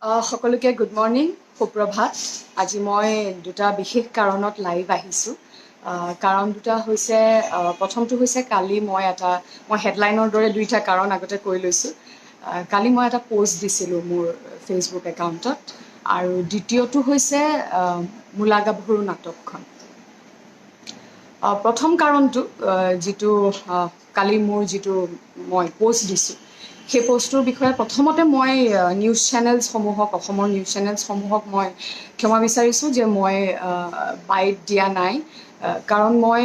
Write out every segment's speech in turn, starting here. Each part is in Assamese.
সকলোকে গুড মৰ্ণিং, সুপ্ৰভাত। আজি মই দুটা বিশেষ কাৰণত লাইভ আহিছোঁ। কাৰণ দুটা হৈছে, প্ৰথমটো হৈছে কালি মই হেডলাইনৰ দৰে দুইটা কাৰণ আগতে কৈ লৈছোঁ। কালি মই এটা পোষ্ট দিছিলোঁ মোৰ ফেচবুক একাউণ্টত, আৰু দ্বিতীয়টো হৈছে মূলা গাভৰু নাটকখন। প্ৰথম কাৰণটো যিটো কালি মোৰ মই পোষ্ট দিছোঁ, সেই পোষ্টটোৰ বিষয়ে প্ৰথমতে মই নিউজ চেনেলছসমূহক, অসমৰ নিউজ চেনেলছসমূহক মই ক্ষমা বিচাৰিছোঁ যে মই বাইট দিয়া নাই। কাৰণ মই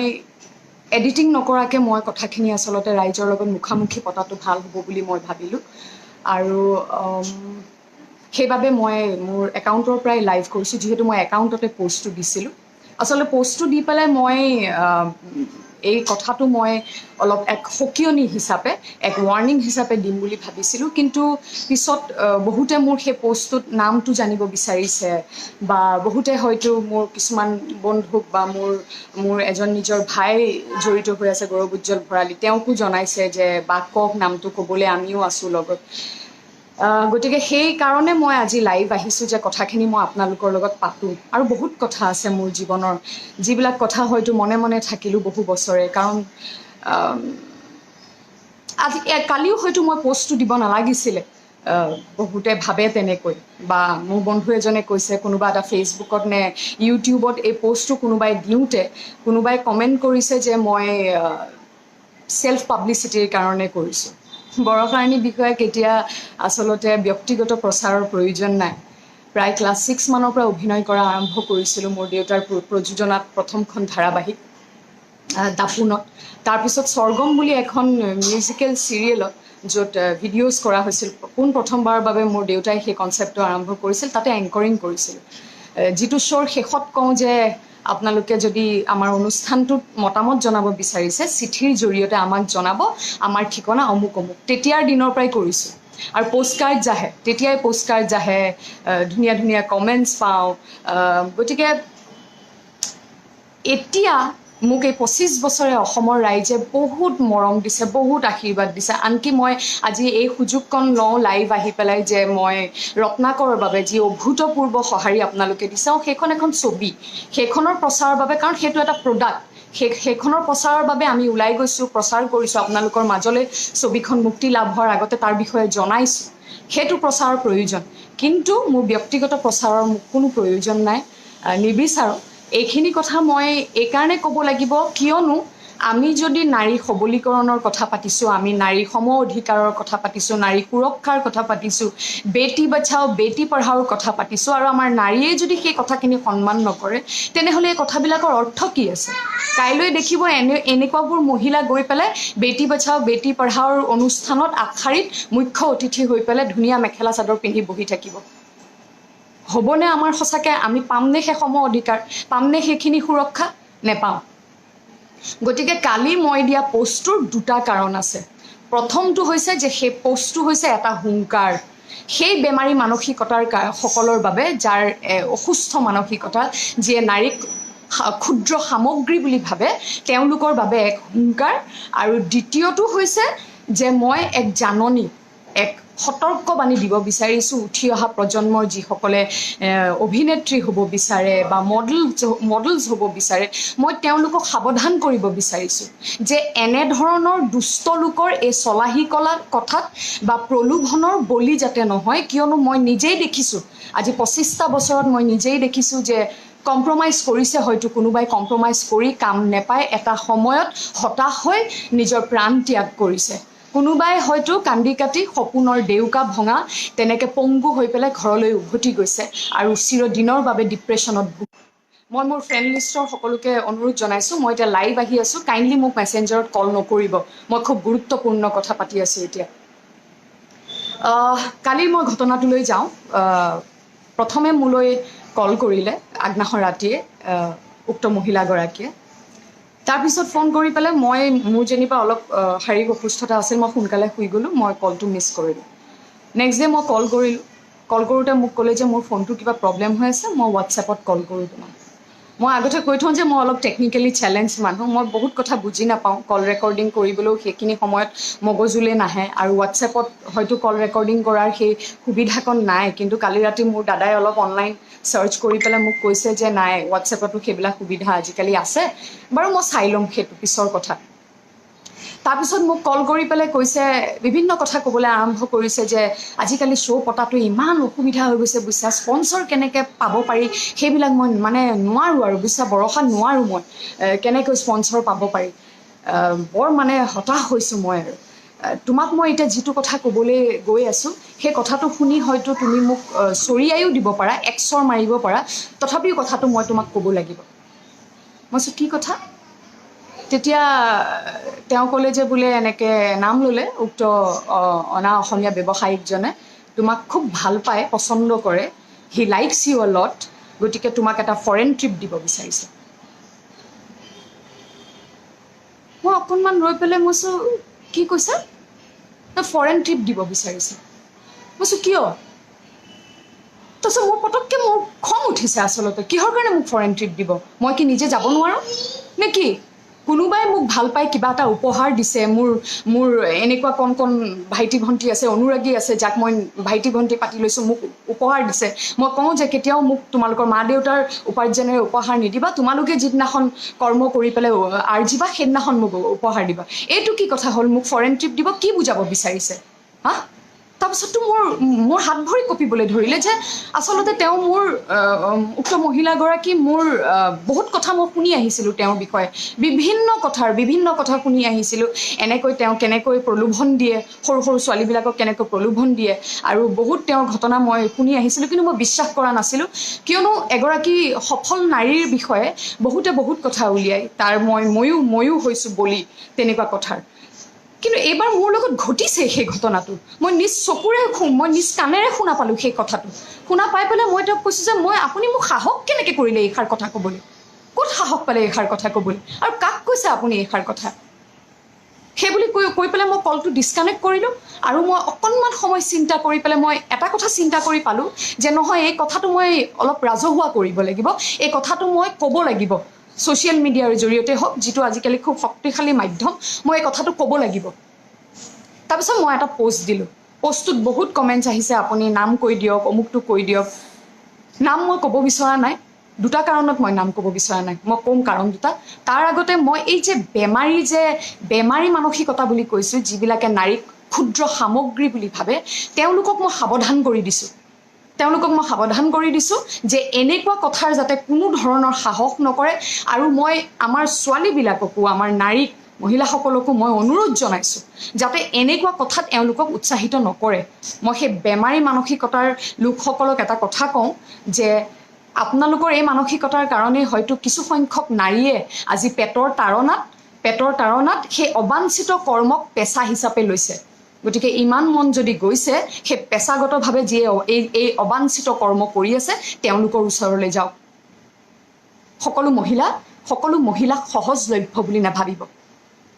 এডিটিং নকৰাকৈ মই কথাখিনি আচলতে ৰাইজৰ লগত মুখামুখি পতাটো ভাল হ'ব বুলি মই ভাবিলোঁ, আৰু সেইবাবে মই মোৰ একাউণ্টৰ পৰাই লাইভ কৰিছোঁ, যিহেতু মই একাউণ্টতে পোষ্টটো দিছিলোঁ। আচলতে পোষ্টটো দি পেলাই মই এই কথাটো মই অলপ এক সকিয়নি হিচাপে, এক ৱাৰ্ণিং হিচাপে দিম বুলি ভাবিছিলোঁ, কিন্তু পিছত বহুতে মোৰ সেই পোষ্টটোত নামটো জানিব বিচাৰিছে, বা বহুতে হয়তো মোৰ কিছুমান বন্ধুক বা মোৰ এজন নিজৰ ভাই জড়িত হৈ আছে, গৌৰৱ উজ্জ্বল ভৰালী, তেওঁকো জনাইছে যে বাক কওক নামটো ক'বলৈ, আমিও আছোঁ লগত। গতিকে সেই কাৰণে মই আজি লাইভ আহিছোঁ যে কথাখিনি মই আপোনালোকৰ লগত পাতোঁ। আৰু বহুত কথা আছে মোৰ জীৱনৰ, যিবিলাক কথা হয়তো মনে মনে থাকিলোঁ বহু বছৰে। কাৰণ কালিও হয়তো মই পোষ্টটো দিব নালাগিছিলে, বহুতে ভাবে তেনেকৈ, বা মোৰ বন্ধু এজনে কৈছে কোনোবা এটা ফেচবুকত নে ইউটিউবত এই পোষ্টটো কোনোবাই দিওঁতে কোনোবাই কমেণ্ট কৰিছে যে মই চেল্ফ পাব্লিচিটিৰ কাৰণে কৰিছোঁ। বৰষাৰাণী বিষয়ে কেতিয়া আচলতে ব্যক্তিগত প্ৰচাৰৰ প্ৰয়োজন নাই। প্ৰায় ক্লাছ 6 মানৰ পৰা অভিনয় কৰা আৰম্ভ কৰিছিলোঁ মোৰ দেউতাৰ প্ৰযোজনাত প্ৰথমখন ধাৰাবাহিক দাপোনত। তাৰপিছত স্বৰ্গম বুলি এখন মিউজিকেল চিৰিয়েলত, য'ত ভিডিঅ'জ কৰা হৈছিল, পোনপ্ৰথমবাৰৰ বাবে মোৰ দেউতাই সেই কনচেপ্টটো আৰম্ভ কৰিছিল, তাতে এংকৰিং কৰিছিল। যিটো শ্ব'ৰ শেষত কওঁ যে আপোনালোকে যদি আমাৰ অনুষ্ঠানটোত মতামত জনাব বিচাৰিছে, চিঠিৰ জৰিয়তে আমাক জনাব, আমাৰ ঠিকনা অমুক অমুক। তেতিয়াৰ দিনৰ পৰাই কৰিছোঁ। আৰু পোষ্টকাৰ্ড জাহে, তেতিয়াই পোষ্টকাৰ্ড জাহে, ধুনীয়া ধুনীয়া কমেণ্টছ পাওঁ। গতিকে এতিয়া মোক এই 25 বছৰে অসমৰ ৰাইজে বহুত মৰম দিছে, বহুত আশীৰ্বাদ দিছে। আনকি মই আজি এই সুযোগকণ লওঁ লাইভ আহি পেলাই যে মই ৰত্নাকৰৰ বাবে যি অভূতপূৰ্ব সঁহাৰি আপোনালোকে দিছে, সেইখন এখন ছবি, সেইখনৰ প্ৰচাৰৰ বাবে, কাৰণ সেইটো এটা প্ৰডাক্ট, সেইখনৰ প্ৰচাৰৰ বাবে আমি ওলাই গৈছোঁ, প্ৰচাৰ কৰিছোঁ আপোনালোকৰ মাজলৈ। ছবিখন মুক্তি লাভ হোৱাৰ আগতে তাৰ বিষয়ে জনাইছোঁ, সেইটো প্ৰচাৰৰ প্ৰয়োজন। কিন্তু মোৰ ব্যক্তিগত প্ৰচাৰৰ কোনো প্ৰয়োজন নাই, নিবিচাৰোঁ। এইখিনি কথা মই এইকাৰণে ক'ব লাগিব, কিয়নো আমি যদি নাৰী সবলীকৰণৰ কথা পাতিছোঁ, আমি নাৰী সম অধিকাৰৰ কথা পাতিছোঁ, নাৰী সুৰক্ষাৰ কথা পাতিছোঁ, বেটি বচাও বেটি পঢ়াওৰ কথা পাতিছোঁ, আৰু আমাৰ নাৰীয়ে যদি সেই কথাখিনি সন্মান নকৰে, তেনেহ'লে এই কথাবিলাকৰ অৰ্থ কি আছে? কাইলৈ দেখিব এনেকুৱাবোৰ মহিলা গৈ পেলাই বেটি বচাও বেটি পঢ়াওৰ অনুষ্ঠানত আগশাৰীত মুখ্য অতিথি হৈ পেলাই ধুনীয়া মেখেলা চাদৰ পিন্ধি বহি থাকিব। হ'বনে আমাৰ সঁচাকৈ? আমি পামনে সেই সম অধিকাৰ? পামনে সেইখিনি সুৰক্ষা? নেপাওঁ। গতিকে কালি মই দিয়া পোষ্টটোৰ দুটা কাৰণ আছে। প্ৰথমটো হৈছে যে সেই পোষ্টটো হৈছে এটা হুংকাৰ সেই বেমাৰী মানসিকতাৰ সকলৰ বাবে, যাৰ অসুস্থ মানসিকতা, যিয়ে নাৰীক ক্ষুদ্ৰ সামগ্ৰী বুলি ভাবে, তেওঁলোকৰ বাবে এক হুংকাৰ। আৰু দ্বিতীয়টো হৈছে যে মই এক জাননী, এক সতৰ্কবাণী দিব বিচাৰিছোঁ উঠি অহা প্ৰজন্মৰ যিসকলে অভিনেত্ৰী হ'ব বিচাৰে বা মডেলছ হ'ব বিচাৰে, মই তেওঁলোকক সাৱধান কৰিব বিচাৰিছোঁ যে এনেধৰণৰ দুষ্ট লোকৰ এই চলাহী কলা কথাত বা প্ৰলোভনৰ বলি যাতে নহয়। কিয়নো মই নিজেই দেখিছোঁ, আজি 25টা বছৰত মই নিজেই দেখিছোঁ যে কম্প্ৰমাইজ কৰিছে, হয়তো কোনোবাই কম্প্ৰমাইজ কৰি কাম নেপায় এটা সময়ত হতাশ হৈ নিজৰ প্ৰাণ ত্যাগ কৰিছে। কোনোবাই হয়তো কান্দি কাটি সপোনৰ ডেউকা ভঙা তেনেকৈ পংগু হৈ পেলাই ঘৰলৈ উভতি গৈছে আৰু চিৰদিনৰ বাবে ডিপ্ৰেশ্যনত মই মোৰ ফ্ৰেণ্ড লিষ্টৰ সকলোকে অনুৰোধ জনাইছোঁ, মই এতিয়া লাইভ আহি আছোঁ, কাইণ্ডলি মোক মেছেঞ্জাৰত কল নকৰিব, মই খুব গুৰুত্বপূৰ্ণ কথা পাতি আছোঁ এতিয়া। কালি মই ঘটনাটোলৈ যাওঁ। প্ৰথমে মোলৈ কল কৰিলে আগদিনাখন ৰাতিয়ে উক্ত মহিলাগৰাকীয়ে। তাৰপিছত ফোন কৰি পেলাই মোৰ যেনিবা অলপ শাৰীৰিক অসুস্থতা আছিল, মই সোনকালে শুই গ'লোঁ, মই কলটো মিছ কৰিলোঁ। নেক্সট ডে মই কল কৰিলোঁ, কল কৰোঁতে মোক ক'লে যে মোৰ ফোনটো কিবা প্ৰব্লেম হৈ আছে, মই হোৱাটছএপত কল কৰোঁ তোমাক। মই আগতে কৈ থওঁ যে মই অলপ টেকনিকেলি চেলেঞ্জ মানুহ মই বহুত কথা বুজি নাপাওঁ কল ৰেকৰ্ডিং কৰিবলৈও সেইখিনি সময়ত মগজুলে নাহে আৰু হোৱাটছএপত হয়তো কল ৰেকৰ্ডিং কৰাৰ সেই সুবিধাকণ নাই কিন্তু কালি ৰাতি মোৰ দাদাই অলপ অনলাইন চাৰ্চ কৰি পেলাই মোক কৈছে যে নাই হোৱাটছএপতো সেইবিলাক সুবিধা আজিকালি আছে বাৰু মই চাই ল'ম সেইটো পিছৰ কথা তাৰপিছত মোক কল কৰি পেলাই কৈছে বিভিন্ন কথা ক'বলৈ আৰম্ভ কৰিছে যে আজিকালি শ্ব' পতাটো ইমান অসুবিধা হৈ গৈছে বুজিছা স্পন্সৰ কেনেকৈ পাব পাৰি সেইবিলাক মই মানে নোৱাৰোঁ আৰু বুজিছা ভৰসা নোৱাৰোঁ মই কেনেকৈ স্পন্সৰ পাব পাৰি বৰ মানে হতাশ হৈছোঁ মই আৰু তোমাক মই এতিয়া যিটো কথা ক'বলৈ গৈ আছোঁ সেই কথাটো শুনি হয়তো তুমি মোক চৰিয়াইও দিব পাৰা এক্সৰ মাৰিব পাৰা তথাপিও কথাটো মই তোমাক ক'ব লাগিব মই কৈছোঁ কি কথা তেতিয়া তেওঁ ক'লে যে বোলে এনেকৈ নাম ল'লে উক্ত অনা অসমীয়া ব্যৱসায়িকজনে তোমাক খুব ভাল পায় পচন্দ কৰে হি লাইকছ ইউ আ লট গতিকে তোমাক এটা ফৰেন ট্ৰিপ দিব বিচাৰিছে মই অকণমান ৰৈ পেলাই মই কৈছোঁ কি কৈছা ফৰেন ট্ৰিপ দিব বিচাৰিছে মই কৈছোঁ কিয় তাৰপিছত মোৰ পটককৈ মোৰ খং উঠিছে আচলতে কিহৰ কাৰণে মোক ফৰেন ট্ৰিপ দিব মই কি নিজে যাব নোৱাৰোঁ নে কি কোনোবাই মোক ভাল পাই কিবা এটা উপহাৰ দিছে মোৰ এনেকুৱা কণ কণ ভাইটি ভণ্টি আছে অনুৰাগী আছে যাক মই ভাইটি ভণ্টি পাতি লৈছোঁ মোক উপহাৰ দিছে মই কওঁ যে কেতিয়াও মোক তোমালোকৰ মা দেউতাৰ উপাৰ্জনেৰে উপহাৰ নিদিবা তোমালোকে যিদিনাখন কৰ্ম কৰি পেলাই আৰ্জিবা সেইদিনাখন মোক উপহাৰ দিবা এইটো কি কথা হ'ল মোক ফৰেন ট্ৰিপ দিব কি বুজাব বিচাৰিছে হা তাৰপিছততো মোৰ হাত ভৰি কঁপিবলৈ ধৰিলে যে আচলতে তেওঁ মোৰ উক্ত মহিলাগৰাকী মোৰ বহুত কথা মই শুনি আহিছিলোঁ তেওঁৰ বিষয়ে বিভিন্ন কথা শুনি আহিছিলোঁ এনেকৈ তেওঁ কেনেকৈ প্ৰলোভন দিয়ে সৰু সৰু ছোৱালীবিলাকক কেনেকৈ প্ৰলোভন দিয়ে আৰু বহুত তেওঁৰ ঘটনা মই শুনি আহিছিলোঁ কিন্তু মই বিশ্বাস কৰা নাছিলোঁ কিয়নো এগৰাকী সফল নাৰীৰ বিষয়ে বহুতে বহুত কথা উলিয়ায় তাৰ ময়ো হৈছোঁ বলি তেনেকুৱা কথাৰ কিন্তু এইবাৰ মোৰ লগত ঘটিছে সেই ঘটনাটো মই নিজ চকুৰে মই নিজ কাণেৰে শুনা পালোঁ সেই কথাটো শুনা পাই পেলাই মই তেওঁক কৈছোঁ যে আপুনি মোক সাহস কেনেকৈ কৰিলে এইষাৰ কথা ক'বলৈ ক'ত সাহস পালে এইষাৰ কথা ক'বলৈ আৰু কাক কৈছে আপুনি এইষাৰ কথা সেইবুলি কৈ পেলাই মই কলটো ডিছকানেক্ট কৰিলোঁ আৰু মই অকণমান সময় চিন্তা কৰি পেলাই মই এটা কথা চিন্তা কৰি পালোঁ যে নহয় এই কথাটো মই অলপ ৰাজহুৱা কৰিব লাগিব এই কথাটো মই ক'ব লাগিব ছ'চিয়েল মিডিয়াৰ জৰিয়তে হওক যিটো আজিকালি খুব শক্তিশালী মাধ্যম মই এই কথাটো ক'ব লাগিব তাৰপিছত মই এটা পোষ্ট দিলোঁ পোষ্টটোত বহুত কমেণ্টছ আহিছে আপুনি নাম কৈ দিয়ক অমুকটো কৈ দিয়ক নাম মই ক'ব বিচৰা নাই দুটা কাৰণত মই নাম ক'ব বিচৰা নাই মই ক'ম কাৰণ দুটা তাৰ আগতে মই এই যে বেমাৰী মানসিকতা বুলি কৈছোঁ যিবিলাকে নাৰীক ক্ষুদ্ৰ সামগ্ৰী বুলি ভাবে তেওঁলোকক মই সাৱধান কৰি দিছোঁ যে এনেকুৱা কথাৰ যাতে কোনো ধৰণৰ সাহস নকৰে আৰু মই আমাৰ ছোৱালীবিলাককো আমাৰ নাৰীক মহিলাসকলকো মই অনুৰোধ জনাইছোঁ যাতে এনেকুৱা কথাত এওঁলোকক উৎসাহিত নকৰে মই সেই বেমাৰী মানসিকতাৰ লোকসকলক এটা কথা কওঁ যে আপোনালোকৰ এই মানসিকতাৰ কাৰণে হয়তো কিছু সংখ্যক নাৰীয়ে আজি পেটৰ তাৰণাত সেই অবাঞ্ছিত কৰ্মক পেচা হিচাপে লৈছে গতিকে ইমান মন যদি গৈছে সেই পেচাগতভাৱে যিয়ে এই অবাঞ্ছিত কৰ্ম কৰি আছে তেওঁলোকৰ ওচৰলৈ যাওক সকলো মহিলাক সহজলভ্য বুলি নাভাবিব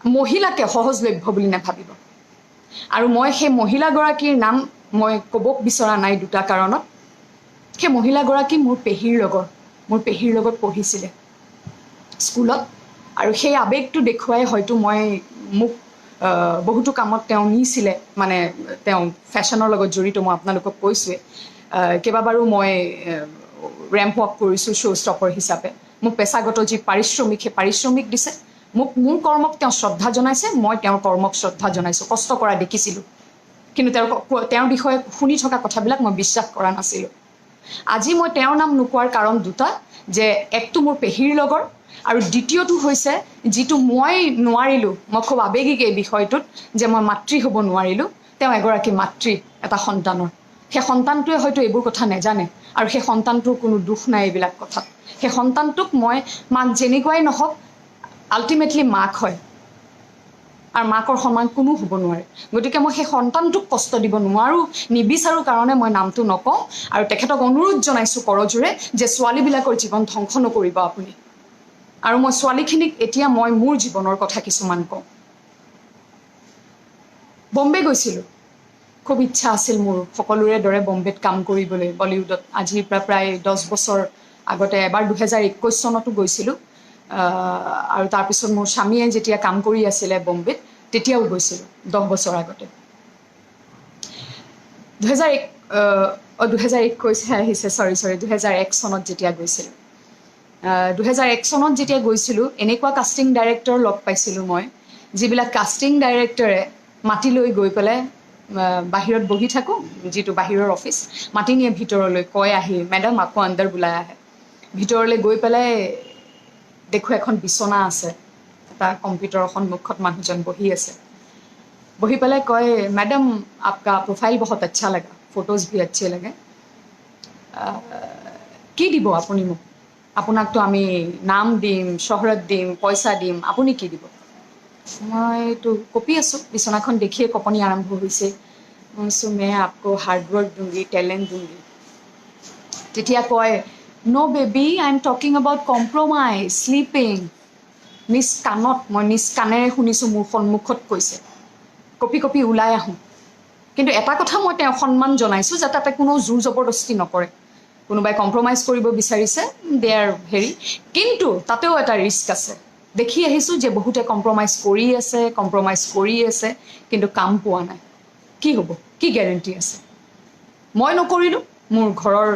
মহিলাকে সহজলভ্য বুলি নাভাবিব আৰু মই সেই মহিলাগৰাকীৰ নাম মই ক'ব বিচৰা নাই দুটা কাৰণত সেই মহিলাগৰাকী মোৰ পেহীৰ লগত পঢ়িছিলে স্কুলত আৰু সেই আৱেগটো দেখুৱাই হয়তো মোক বহুতো কামত তেওঁ নিছিলে মানে তেওঁ ফেশ্বনৰ লগত জড়িত মই আপোনালোকক কৈছোঁৱে কেইবাবাৰো মই ৰেম্প ৱাক কৰিছোঁ শ্ব' ষ্টপাৰ হিচাপে মোক পেচাগত যি পাৰিশ্ৰমিক সেই পাৰিশ্ৰমিক দিছে মোৰ কৰ্মক তেওঁ শ্ৰদ্ধা জনাইছে মই তেওঁৰ কৰ্মক শ্ৰদ্ধা জনাইছোঁ কষ্ট কৰা দেখিছিলোঁ কিন্তু তেওঁৰ বিষয়ে শুনি থকা কথাবিলাক মই বিশ্বাস কৰা নাছিলোঁ আজি মই তেওঁৰ নাম নোকোৱাৰ কাৰণ দুটা যে একটো মোৰ পেহীৰ লগৰ আৰু দ্বিতীয়টো হৈছে যিটো মই নোৱাৰিলোঁ মই খুব আৱেগিক এই বিষয়টোত যে মই মাতৃ হ'ব নোৱাৰিলোঁ তেওঁ এগৰাকী মাতৃ এটা সন্তানৰ সেই সন্তানটোৱে হয়তো এইবোৰ কথা নাজানে আৰু সেই সন্তানটোৰ কোনো দুখ নাই এইবিলাক কথাত সেই সন্তানটোক মই মাক যেনেকুৱাই নহওক আল্টিমেটলি মাক হয় আৰু মাকৰ সমান কোনো হ'ব নোৱাৰে গতিকে মই সেই সন্তানটোক কষ্ট দিব নিবিচাৰোঁ কাৰণে মই নামটো নকওঁ আৰু তেখেতক অনুৰোধ জনাইছোঁ কৰজোৰে যে ছোৱালীবিলাকৰ জীৱন ধ্বংস নকৰিব আপুনি আৰু মই ছোৱালীখিনিক এতিয়া মই মোৰ জীৱনৰ কথা কিছুমান কওঁ বম্বে গৈছিলোঁ খুব ইচ্ছা আছিল মোৰ সকলোৰে দৰে বম্বেত কাম কৰিবলৈ বলিউডত আজিৰ পৰা প্ৰায় 10 বছৰ আগতে এবাৰ 2021 চনতো গৈছিলোঁ আৰু তাৰপিছত মোৰ স্বামীয়ে যেতিয়া কাম কৰি আছিলে বম্বেত তেতিয়াও গৈছিলোঁ 10 বছৰ আগতে 2021 আহিছে সৰি 2001 চনত যেতিয়া গৈছিলোঁ 2001 চনত যেতিয়া গৈছিলোঁ এনেকুৱা কাষ্টিং ডাইৰেক্টৰ লগ পাইছিলোঁ মই যিবিলাক কাষ্টিং ডাইৰেক্টৰে মাতি লৈ গৈ পেলাই বাহিৰত বহি থাকোঁ যিটো বাহিৰৰ অফিচ মাতি নিয়ে ভিতৰলৈ কয় আহি মেডাম আকৌ আণ্ডাৰ বুলাই আহে ভিতৰলৈ গৈ পেলাই দেখো এখন বিছনা আছে এটা কম্পিউটাৰৰ সন্মুখত মানুহজন বহি আছে বহি পেলাই কয় मैडम आपका प्रोफाइल बहुत अच्छा लगा फोटोज भी अच्छे लगे কি দিব আপুনি মোক আপোনাকতো আমি নাম দিম শহৰত দিম পইচা দিম আপুনি কি দিব মইতো কপি আছোঁ বিছনাখন দেখিয়ে কপনি আৰম্ভ হৈছে मैं आपको हार्ड वर्क दूंगी टैलेंट दूंगी তেতিয়া কয় no baby I am talking about compromise sleeping নিজ কাণত মই নিজ কাণেৰে শুনিছোঁ মোৰ সন্মুখত কৈছে কপি কপি ওলাই আহোঁ কিন্তু এটা কথা মই তেওঁ সন্মান জনাইছোঁ যে তাতে কোনো জোৰ জবৰদস্তি নকৰে কোনোবাই কম্প্ৰমাইজ কৰিব বিচাৰিছে দেয়াৰ হেৰি কিন্তু তাতেও এটা ৰিস্ক আছে দেখি আহিছোঁ যে বহুতে কম্প্ৰমাইজ কৰি আছে কিন্তু কাম পোৱা নাই কি হ'ব কি গ্যাৰেণ্টি আছে মই নকৰিলোঁ মোৰ ঘৰৰ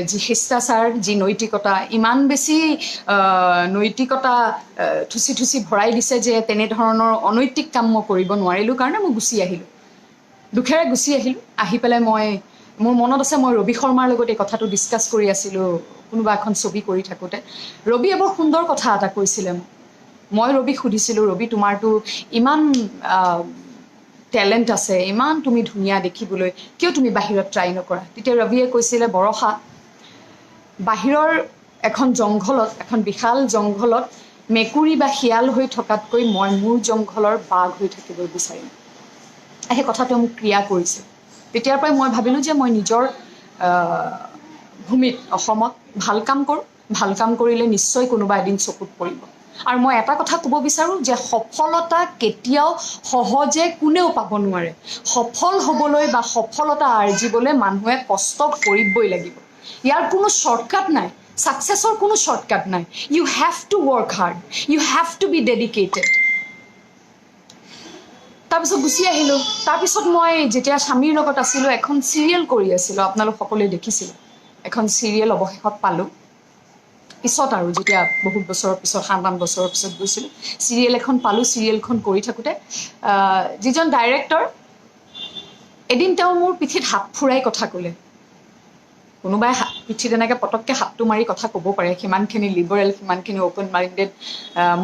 যি শিষ্টাচাৰ যি নৈতিকতা ইমান বেছি নৈতিকতা থুচি ভৰাই দিছে যে তেনেধৰণৰ অনৈতিক কাম মই কৰিব নোৱাৰিলোঁ কাৰণে মই গুচি আহিলোঁ দুখেৰে গুচি আহিলোঁ আহি পেলাই মই মোৰ মনত আছে মই ৰবি শৰ্মাৰ লগত এই কথাটো ডিছকাছ কৰি আছিলোঁ কোনোবা এখন ছবি কৰি থাকোঁতে ৰবিয়ে বৰ সুন্দৰ কথা এটা কৈছিলে মই ৰবিক সুধিছিলোঁ ৰবি তোমাৰতো ইমান টেলেণ্ট আছে ইমান তুমি ধুনীয়া দেখিবলৈ কিয় তুমি বাহিৰত ট্ৰাই নকৰা তেতিয়া ৰবিয়ে কৈছিলে বৰষা বাহিৰৰ এখন জংঘলত এখন বিশাল জংঘলত মেকুৰী বা শিয়াল হৈ থকাতকৈ মই মোৰ জংঘলৰ বাঘ হৈ থাকিব বিচাৰিম সেই কথাটো মোক ক্ৰিয়া কৰিছে তেতিয়াৰ পৰাই মই ভাবিলোঁ যে মই নিজৰ ভূমিত অসমত ভাল কাম কৰোঁ ভাল কাম কৰিলে নিশ্চয় কোনোবা এদিন চকুত পৰিব আৰু মই এটা কথা ক'ব বিচাৰোঁ যে সফলতা কেতিয়াও সহজে কোনেও পাব নোৱাৰে সফল হ'বলৈ বা সফলতা আৰ্জিবলৈ মানুহে কষ্ট কৰিবই লাগিব ইয়াৰ কোনো শ্বৰ্টকাট নাই সাকসেছৰ কোনো শ্বৰ্টকাট নাই you have to work hard you have to be dedicated তাৰপিছত গুচি আহিলোঁ তাৰপিছত মই যেতিয়া স্বামীৰ লগত আছিলোঁ এখন চিৰিয়েল কৰি আছিলোঁ আপোনালোক সকলোৱে দেখিছিলোঁ এখন চিৰিয়েল অৱশেষত পালোঁ পিছত আৰু যেতিয়া বহুত বছৰৰ পিছত 7-8 বছৰৰ পিছত গৈছিলোঁ চিৰিয়েল এখন পালোঁ চিৰিয়েলখন কৰি থাকোঁতে যিজন ডাইৰেক্টৰ এদিন তেওঁ মোৰ পিঠিত হাত ফুৰাই কথা ক'লে কোনোবাই পিঠিত এনেকৈ পটককৈ হাতটো মাৰি কথা ক'ব পাৰে সিমানখিনি লিবাৰেল সিমানখিনি অ'পেন মাইণ্ডেড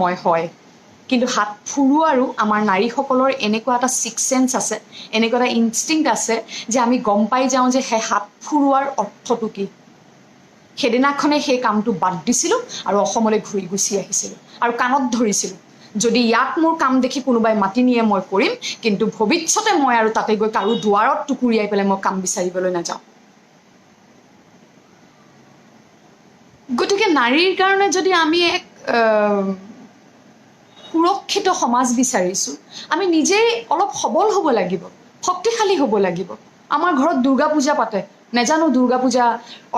মই হয় কিন্তু হাত ফুৰোৱাৰো আমাৰ নাৰীসকলৰ এনেকুৱা এটা ছিক্স চেন্স আছে এনেকুৱা এটা ইনষ্টিংক্ট আছে যে আমি গম পাই যাওঁ যে সেই হাত ফুৰোৱাৰ অৰ্থটো কি সেইদিনাখনে সেই কামটো বাদ দিছিলোঁ আৰু অসমলৈ ঘূৰি গুচি আহিছিলোঁ আৰু কাণত ধৰিছিলোঁ যদি ইয়াত মোৰ কাম দেখি কোনোবাই মাতি নিয়ে মই কৰিম কিন্তু ভৱিষ্যতে মই আৰু তাতে গৈ কাৰো দুৱাৰত টুকুৰিয়াই পেলাই মই কাম বিচাৰিবলৈ নাযাওঁ গতিকে নাৰীৰ কাৰণে যদি আমি এক সুৰক্ষিত সমাজ বিচাৰিছোঁ আমি নিজেই অলপ সবল হ'ব লাগিব শক্তিশালী হ'ব লাগিব আমাৰ ঘৰত দুৰ্গা পূজা পাতে নেজানো দুৰ্গা পূজা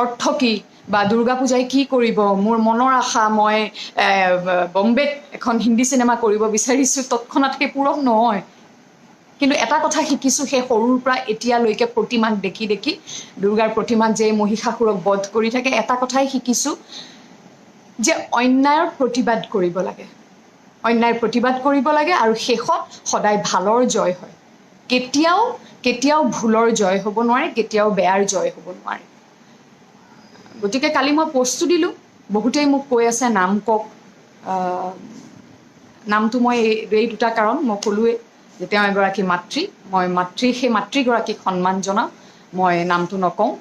অৰ্থ কি বা দুৰ্গা পূজাই কি কৰিব মোৰ মনৰ আশা মই বম্বেত এখন হিন্দী চিনেমা কৰিব বিচাৰিছোঁ তৎক্ষণাত সেই পূৰণ নহয় কিন্তু এটা কথা শিকিছোঁ সেই সৰুৰ পৰা এতিয়ালৈকে প্ৰতিমাক দেখি দুৰ্গাৰ প্ৰতিমাক যে মহিষাসুৰক বধ কৰি থাকে এটা কথাই শিকিছোঁ যে অন্যায়ৰ প্ৰতিবাদ কৰিব লাগে অন্যায়ৰ প্ৰতিবাদ কৰিব লাগে আৰু শেষত সদায় ভালৰ জয় হয় কেতিয়াও ভুলৰ জয় হ'ব নোৱাৰে কেতিয়াও বেয়াৰ জয় হ'ব নোৱাৰে গতিকে কালি মই পোষ্টটো দিলোঁ বহুতেই মোক কৈ আছে নাম কওক নামটো মই এই দুটা কাৰণ মই ক'লোৱে যে তেওঁ এগৰাকী মাতৃ মই সেই মাতৃগৰাকীক সন্মান জনাওঁ মই নামটো নকওঁ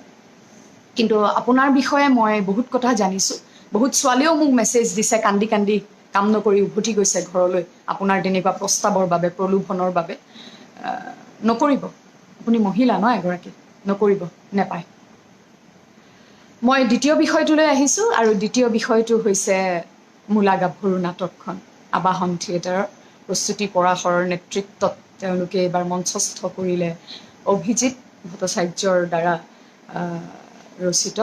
কিন্তু আপোনাৰ বিষয়ে মই বহুত কথা জানিছোঁ বহুত ছোৱালীয়েও মোক মেছেজ দিছে কান্দি কাম নকৰি উভতি গৈছে ঘৰলৈ আপোনাৰ তেনেকুৱা প্ৰস্তাৱৰ বাবে প্ৰলোভনৰ বাবে নকৰিব আপুনি মহিলা ন এগৰাকী নকৰিব নেপায় মই দ্বিতীয় বিষয়টোলৈ আহিছোঁ আৰু দ্বিতীয় বিষয়টো হৈছে মূলা গাভৰু নাটকখন আবাহন থিয়েটাৰৰ প্ৰস্তুতি পৰাশৰৰ নেতৃত্বত তেওঁলোকে এবাৰ মঞ্চস্থ কৰিলে অভিজিত ভট্টাচাৰ্যৰ দ্বাৰা ৰচিত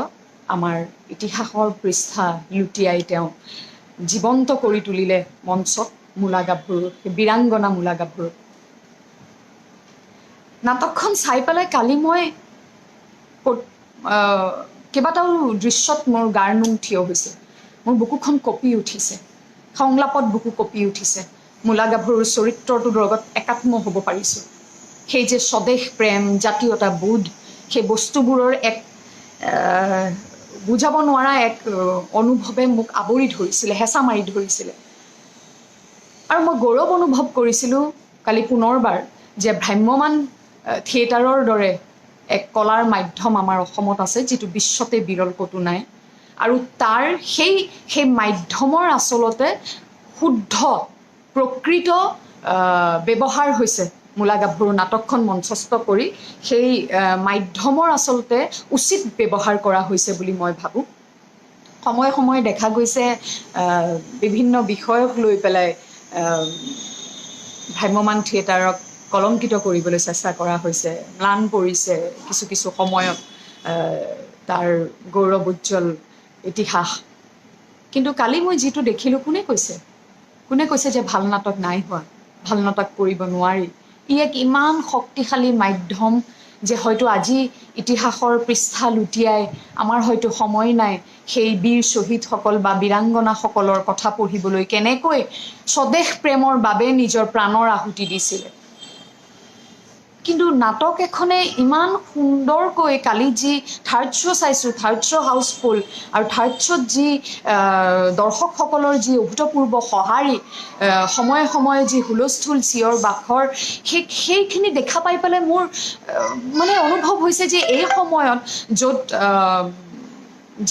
আমাৰ ইতিহাসৰ পৃষ্ঠা লুটিয়াই তেওঁ জীৱন্ত কৰি তুলিলে মঞ্চত মূলা গাভৰু, বীৰাংগনা মূলা গাভৰু। নাটকখন চাই পেলাই কালি মই কেইবাটাও দৃশ্যত মোৰ গাৰ নোম থিয় হৈছে, মোৰ বুকুখন কঁপি উঠিছে, সংলাপত বুকু কঁপি উঠিছে। মূলা গাভৰুৰ চৰিত্ৰটোৰ লগত একাত্ম হ'ব পাৰিছোঁ। সেই যে স্বদেশ প্ৰেম, জাতীয়তা বোধ, সেই বস্তুবোৰৰ এক বুজাব নোৱাৰা এক অনুভৱে মোক আৱৰি ধৰিছিলে, হেঁচা মাৰি ধৰিছিলে। আৰু মই গৌৰৱ অনুভৱ কৰিছিলোঁ কালি পুনৰবাৰ যে ভ্ৰাম্যমান থিয়েটাৰৰ দৰে এক কলাৰ মাধ্যম আমাৰ অসমত আছে, যিটো বিশ্বতে বিৰল ক'তো নাই। আৰু তাৰ সেই মাধ্যমৰ আচলতে শুদ্ধ প্ৰকৃত ব্যৱহাৰ হৈছে মূলা গাভৰু নাটকখন মঞ্চস্থ কৰি। সেই মাধ্যমৰ আচলতে উচিত ব্যৱহাৰ কৰা হৈছে বুলি মই ভাবোঁ। সময়ে সময়ে দেখা গৈছে বিভিন্ন বিষয়ক লৈ পেলাই ভ্ৰাম্যমান থিয়েটাৰক কলংকিত কৰিবলৈ চেষ্টা কৰা হৈছে, ম্লান পৰিছে কিছু কিছু সময়ত তাৰ গৌৰৱ উজ্জ্বল ইতিহাস। কিন্তু কালি মই যিটো দেখিলোঁ, কোনে কৈছে যে ভাল নাটক নাই হোৱা, ভাল নাটক কৰিব নোৱাৰি? ই এক ইমান শক্তিশালী মাধ্যম যে হয়তো আজি ইতিহাসৰ পৃষ্ঠা লুটিয়াই আমাৰ হয়তো সময় নাই সেই বীৰ শ্বহীদসকল বা বীৰাংগনাসকলৰ কথা পঢ়িবলৈ, কেনেকৈ স্বদেশ প্ৰেমৰ বাবে নিজৰ প্ৰাণৰ আহুতি দিছিলে। কিন্তু নাটক এখনে ইমান সুন্দৰকৈ কালি যি থাৰ্ড শ্ব' চাইছোঁ, থাৰ্ড শ্ব' হাউচফুল, আৰু থাৰ্ড শ্ব'ত যি দৰ্শকসকলৰ যি অভূতপূৰ্ব সঁহাৰি, সময়ে সময়ে যি হুলস্থুল চিঞৰ বাখৰ, সেইখিনি দেখা পাই পেলাই মোৰ মানে অনুভৱ হৈছে যে এই সময়ত য'ত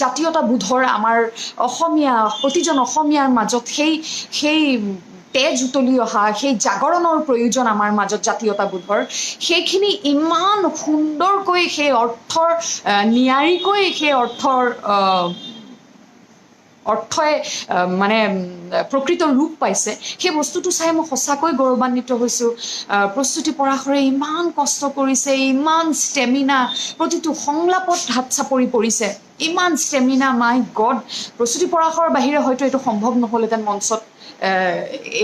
জাতীয়তা বোধৰ আমাৰ প্ৰতিজন অসমীয়াৰ মাজত সেই তেজ উতলি অহা, সেই জাগৰণৰ প্ৰয়োজন আমাৰ মাজত জাতীয়তা বোধৰ, সেইখিনি ইমান সুন্দৰকৈ সেই অৰ্থৰ নিয়াৰিকৈ সেই অৰ্থই মানে প্ৰকৃত ৰূপ পাইছে। সেই বস্তুটো চাই মই সঁচাকৈ গৌৰৱান্বিত হৈছোঁ। প্ৰস্তুতি পৰাশৰে ইমান কষ্ট কৰিছে, ইমান ষ্টেমিনা, প্ৰতিটো সংলাপত হাত চাপৰি পৰিছে, ইমান ষ্টেমিনা, মাই গড। প্ৰস্তুতি পৰাশৰৰ বাহিৰে হয়তো এইটো সম্ভৱ নহ'লহেঁতেন মঞ্চত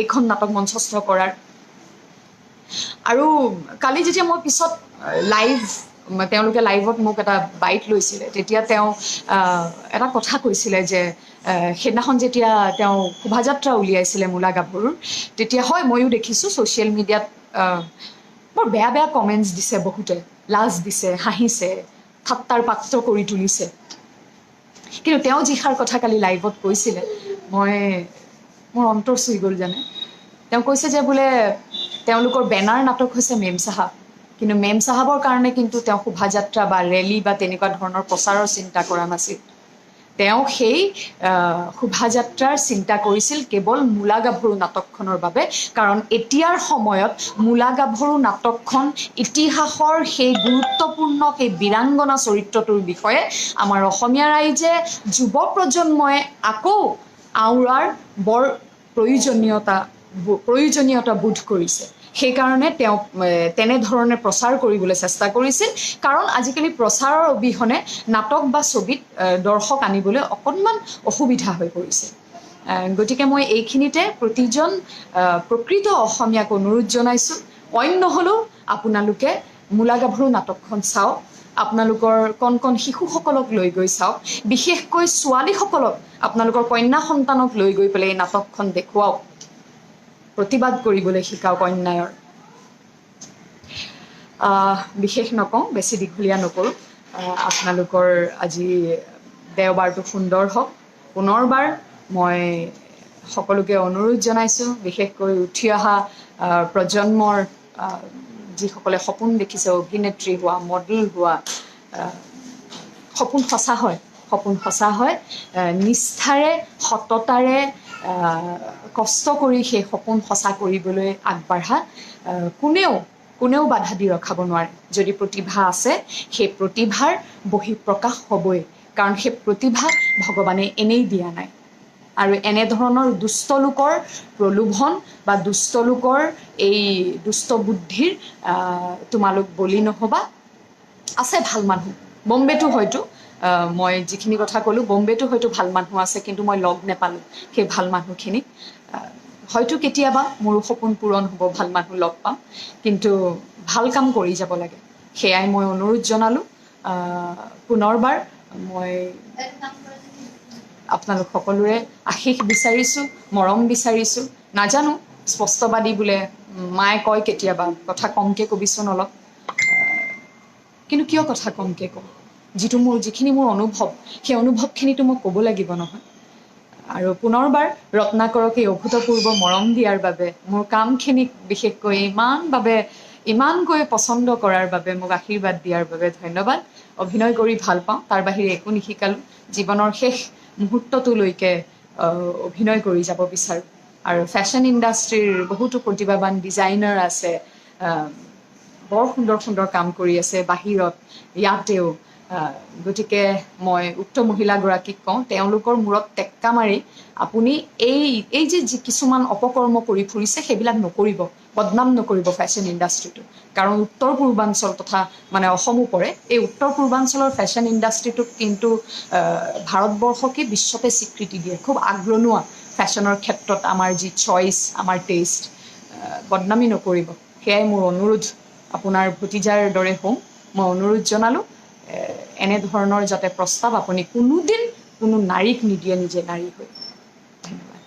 এইখন নাটক মঞ্চস্থ কৰাৰ। আৰু কালি যেতিয়া মই পিছত তেওঁলোকে লাইভত মোক এটা বাইট লৈছিলে, তেতিয়া তেওঁ এটা কথা কৈছিলে যে সেইদিনাখন যেতিয়া তেওঁ শোভাযাত্ৰা উলিয়াইছিলে মূলা গাভৰুৰ, তেতিয়া হয় ময়ো দেখিছোঁ ছ'চিয়েল মিডিয়াত বৰ বেয়া বেয়া কমেণ্টছ দিছে, বহুতে লাজ দিছে, হাঁহিছে, ঠাট্টাৰ পাত্ৰ কৰি তুলিছে। কিন্তু তেওঁ যিষাৰ কথা কালি লাইভত কৈছিলে, মোৰ অন্তৰ চুই গ'ল জানে। তেওঁ কৈছে যে বোলে তেওঁলোকৰ বেনাৰ নাটক হৈছে মেম চাহাব, কিন্তু মেম চাহাবৰ কাৰণে কিন্তু তেওঁ শোভাযাত্ৰা বা ৰেলী বা তেনেকুৱা ধৰণৰ প্ৰচাৰৰ চিন্তা কৰা নাছিল। তেওঁ সেই শোভাযাত্ৰাৰ চিন্তা কৰিছিল কেৱল মূলা গাভৰু নাটকখনৰ বাবে, কাৰণ এতিয়াৰ সময়ত মূলা গাভৰু নাটকখন ইতিহাসৰ সেই গুৰুত্বপূৰ্ণ সেই বীৰাংগনা চৰিত্ৰটোৰ বিষয়ে আমাৰ অসমীয়া ৰাইজে, যুৱ প্ৰজন্মই আকৌ আওৰাৰ বৰ প্ৰয়োজনীয়তা বোধ কৰিছে। সেইকাৰণে তেওঁ তেনেধৰণে প্ৰচাৰ কৰিবলৈ চেষ্টা কৰিছিল, কাৰণ আজিকালি প্ৰচাৰৰ অবিহনে নাটক বা ছবিত দৰ্শক আনিবলৈ অকণমান অসুবিধা হৈ পৰিছে। গতিকে মই এইখিনিতে প্ৰতিজন প্ৰকৃত অসমীয়াক অনুৰোধ জনাইছোঁ, অইন নহ'লেও আপোনালোকে মূলা গাভৰু নাটকখন চাওক, আপোনালোকৰ কণ কণ শিশুসকলক লৈ গৈ চাওক, বিশেষকৈ ছোৱালীসকলক আপোনালোকৰ কন্যা সন্তানক লৈ গৈ পেলাই এই নাটকখন দেখুৱাওক, প্ৰতিবাদ কৰিবলৈ শিকাওক অন্যায়ৰ। বিশেষ নকওঁ, বেছি দীঘলীয়া নকৰোঁ। আপোনালোকৰ আজি দেওবাৰটো সুন্দৰ হওক। পুনৰবাৰ মই সকলোকে অনুৰোধ জনাইছোঁ, বিশেষকৈ উঠি অহা প্ৰজন্মৰ যিসকলে সপোন দেখিছে অভিনেত্ৰী হোৱা, মডেল হোৱা, সপোন সঁচা হয়, নিষ্ঠাৰে, সততাৰে কষ্ট কৰি সেই সপোন সঁচা কৰিবলৈ আগবাঢ়া কোনেও বাধা দি ৰখাব নোৱাৰে। যদি প্ৰতিভা আছে, সেই প্ৰতিভাৰ বহিঃপ্ৰকাশ হ'বই, কাৰণ সেই প্ৰতিভা ভগৱানে এনেই দিয়া নাই। আৰু এনেধৰণৰ দুষ্ট লোকৰ প্ৰলোভন বা দুষ্ট লোকৰ এই দুষ্ট বুদ্ধিৰ তোমালোক বলি নহ'বা। আছে ভাল মানুহ, বম্বেটো হয়তো মই যিখিনি কথা ক'লোঁ বম্বেতো হয়তো ভাল মানুহ আছে কিন্তু মই লগ নেপালোঁ সেই ভাল মানুহখিনিক হয়তো কেতিয়াবা মোৰো সপোন পূৰণ হ'ব ভাল মানুহ লগ পাম কিন্তু ভাল কাম কৰি যাব লাগে সেয়াই মই অনুৰোধ জনালোঁ পুনৰবাৰ মই আপোনালোক সকলোৰে আশীষ বিচাৰিছোঁ মৰম বিচাৰিছোঁ নাজানো স্পষ্টবাদী বোলে মায়ে কয় কেতিয়াবা কথা কমকৈ কবিচোন অলপ কিন্তু কিয় কথা কমকৈ কওঁ যিখিনি মোৰ অনুভৱ সেই অনুভৱখিনিতো মই ক'ব লাগিব নহয় আৰু পুনৰবাৰ ৰত্নাকৰক এই অভূতপূৰ্ব মৰম দিয়াৰ বাবে মোৰ কামখিনিক বিশেষকৈ ইমানকৈ পচন্দ কৰাৰ বাবে মোক আশীৰ্বাদ দিয়াৰ বাবে ধন্যবাদ অভিনয় কৰি ভাল পাওঁ তাৰ বাহিৰে একো নিশিকালোঁ জীৱনৰ শেষ মুহূৰ্তটোলৈকে অভিনয় কৰি যাব বিচাৰোঁ আৰু ফেশ্বন ইণ্ডাষ্ট্ৰীৰ বহুতো প্ৰতিভাৱান ডিজাইনাৰ আছে বৰ সুন্দৰ সুন্দৰ কাম কৰি আছে বাহিৰত ইয়াতেও গতিকে মই উক্ত মহিলাগৰাকীক কওঁ তেওঁলোকৰ মূৰত টেক্কা মাৰি আপুনি এই যে কিছুমান অপকৰ্ম কৰি ফুৰিছে সেইবিলাক নকৰিব বদনাম নকৰিব ফেশ্বন ইণ্ডাষ্ট্ৰীটো কাৰণ উত্তৰ পূৰ্বাঞ্চল তথা মানে অসমো পৰে এই উত্তৰ পূৰ্বাঞ্চলৰ ফেশ্বন ইণ্ডাষ্ট্ৰীটোক কিন্তু ভাৰতবৰ্ষকে বিশ্বতে স্বীকৃতি দিয়ে খুব আগৰণুৱা ফেশ্বনৰ ক্ষেত্ৰত আমাৰ যি চইচ আমাৰ টেষ্ট বদনামী নকৰিব সেয়াই মোৰ অনুৰোধ আপোনাৰ ভতিজাৰ দৰে হওঁ মই অনুৰোধ জনালোঁ এনেধৰণৰ যাতে প্ৰস্তাৱ আপুনি কোনোদিন কোনো নাৰীক নিদিয়ে নিজে নাৰী হৈ ধন্যবাদ